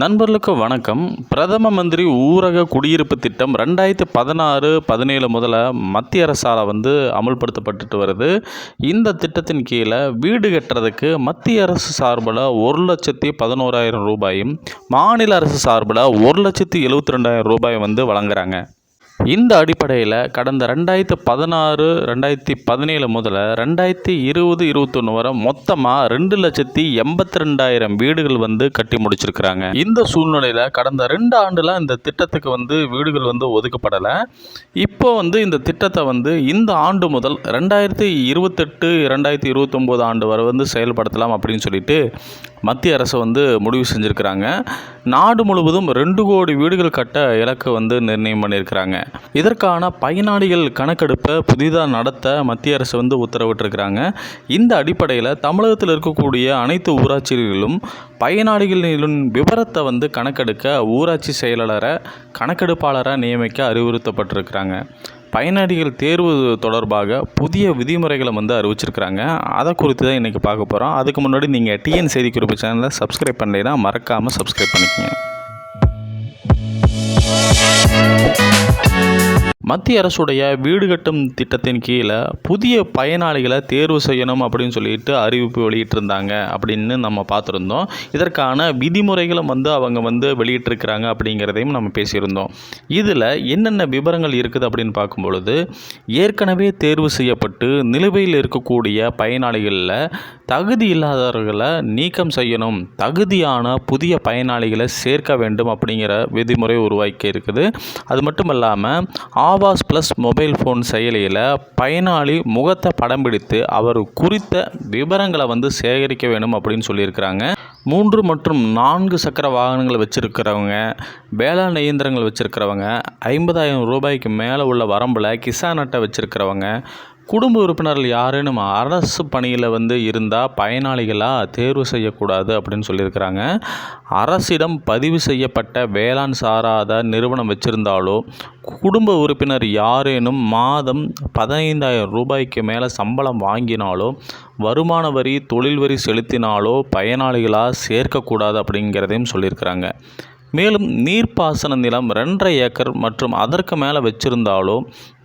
நண்பர்களுக்கு வணக்கம். பிரதம மந்திரி ஊரக குடியிருப்பு திட்டம் 2016-17 முதல்ல மத்திய அரசால் அமுல்படுத்தப்பட்டுட்டு வருது. இந்த திட்டத்தின் கீழே வீடு கட்டுறதுக்கு மத்திய அரசு சார்பில் 1,11,000 ரூபாயும், மாநில அரசு சார்பில் 1,72,000 ரூபாய் வழங்குறாங்க. இந்த அடிப்படையில் கடந்த 2016-2017 முதல்ல 2020-21 வரை மொத்தமாக 2,82,000 வீடுகள் கட்டி முடிச்சிருக்கிறாங்க. இந்த சூழ்நிலையில் கடந்த 2 ஆண்டில் இந்த திட்டத்துக்கு வீடுகள் ஒதுக்கப்படலை. இப்போ இந்த திட்டத்தை இந்த ஆண்டு முதல் 2028-2029 ஆண்டு வரை செயல்படுத்தலாம் அப்படின்னு சொல்லிட்டு மத்திய அரசு முடிவு செஞ்சுருக்கிறாங்க. நாடு முழுவதும் 2 கோடி வீடுகள் கட்ட இலக்கு நிர்ணயம் பண்ணியிருக்கிறாங்க. இதற்கான பயனாளிகள் கணக்கெடுப்பை புதிதாக நடத்த மத்திய அரசு உத்தரவிட்டிருக்கிறாங்க. இந்த அடிப்படையில் தமிழகத்தில் இருக்கக்கூடிய அனைத்து ஊராட்சிகளிலும் பயனாளிகளின் விவரத்தை கணக்கெடுக்க ஊராட்சி செயலாளரை கணக்கெடுப்பாளராக நியமிக்க அறிவுறுத்தப்பட்டிருக்கிறாங்க. பயனாளிகள் தேர்வு தொடர்பாக புதிய விதிமுறைகளை அறிவிச்சிருக்கிறாங்க. அதை குறித்து தான் இன்றைக்கி பார்க்க போகிறோம். அதுக்கு முன்னாடி நீங்கள் டிஎன் செய்திக்குறிப்பு சேனலை சப்ஸ்கிரைப் பண்ணலைன்னா மறக்காமல் சப்ஸ்கிரைப் பண்ணிக்கங்க. மத்திய அரசுடைய வீடு கட்டும் திட்டத்தின் கீழே புதிய பயனாளிகளை தேர்வு செய்யணும் அப்படின்னு சொல்லிட்டு அறிவிப்பு வெளியிட்டிருந்தாங்க அப்படின்னு நம்ம பார்த்துருந்தோம். இதற்கான விதிமுறைகளும் அவங்க வெளியிட்டிருக்கிறாங்க அப்படிங்கிறதையும் நம்ம பேசியிருந்தோம். இதில் என்னென்ன விவரங்கள் இருக்குது அப்படின்னு பார்க்கும்பொழுது, ஏற்கனவே தேர்வு செய்யப்பட்டு நிலுவையில் இருக்கக்கூடிய பயனாளிகளில் தகுதி இல்லாதவர்களை நீக்கம் செய்யணும், தகுதியான புதிய பயனாளிகளை சேர்க்க வேண்டும் அப்படிங்கிற விதிமுறை உருவாக்கி இருக்குது. அது மட்டும் இல்லாமல் ஆவாஸ் ப்ளஸ் மொபைல் ஃபோன் செயலியில் பயனாளி முகத்தை படம் பிடித்து அவர் குறித்த விவரங்களை சேகரிக்க வேணும் அப்படின்னு சொல்லியிருக்கிறாங்க. 3 மற்றும் 4 சக்கர வாகனங்கள் வச்சுருக்கிறவங்க, வேளாண் இயந்திரங்கள் வச்சுருக்கிறவங்க, 50,000 ரூபாய்க்கு மேலே உள்ள வரம்பில் கிசான் அட்டை வச்சுருக்கிறவங்க, குடும்ப உறுப்பினர்கள் யாரேனும் அரசு பணியில் இருந்தால் பயனாளிகளாக தேர்வு செய்யக்கூடாது அப்படின்னு சொல்லியிருக்கிறாங்க. அரசிடம் பதிவு செய்யப்பட்ட வேளாண் சாராத நிறுவனம் வச்சுருந்தாலோ, குடும்ப உறுப்பினர் யாரேனும் மாதம் 15,000 ரூபாய்க்கு மேலே சம்பளம் வாங்கினாலோ, வருமான வரி தொழில் வரி செலுத்தினாலோ பயனாளிகளாக சேர்க்கக்கூடாது அப்படிங்கிறதையும் சொல்லியிருக்கிறாங்க. மேலும் நீர்ப்பாசன நிலம் 2.5 ஏக்கர் மற்றும் அதற்கு மேலே வச்சுருந்தாலோ,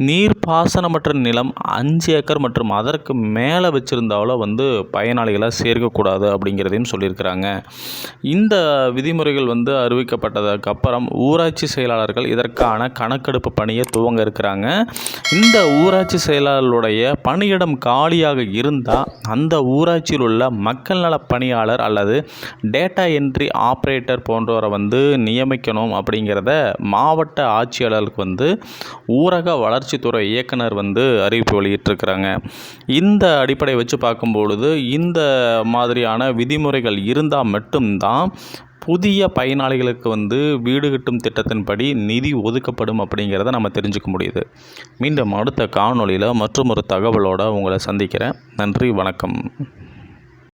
நீர்ப்பாசனமற்ற நிலம் 5 ஏக்கர் மற்றும் அதற்கு மேலே வச்சுருந்தாலோ பயனாளிகளாக சேர்க்கக்கூடாது அப்படிங்கிறதையும் சொல்லியிருக்கிறாங்க. இந்த விதிமுறைகள் அறிவிக்கப்பட்டதுக்கு அப்புறம் ஊராட்சி செயலாளர்கள் இதற்கான கணக்கெடுப்பு பணியை துவங்க இருக்கிறாங்க. இந்த ஊராட்சி செயலாளருடைய பணியிடம் காலியாக இருந்தால் அந்த ஊராட்சியில் உள்ள மக்கள் நல பணியாளர் அல்லது டேட்டா என்ட்ரி ஆப்ரேட்டர் போன்றவரை நியமிக்கணும் அப்படிங்கிறத மாவட்ட ஆட்சியாளருக்கு ஊரக வளர்ச்சித்துறை இயக்குனர் அறிவிப்பு வெளியிட்டிருக்கிறாங்க. இந்த அடிப்படை வச்சு பார்க்கும்பொழுது இந்த மாதிரியான விதிமுறைகள் இருந்தால் மட்டும்தான் புதிய பயனாளிகளுக்கு வீடு கட்டும் திட்டத்தின்படி நிதி ஒதுக்கப்படும் அப்படிங்கிறத நம்ம தெரிஞ்சுக்க முடியுது. மீண்டும் அடுத்த காணொளியில் மற்றும் ஒரு தகவலோடு உங்களை சந்திக்கிறேன். நன்றி, வணக்கம்.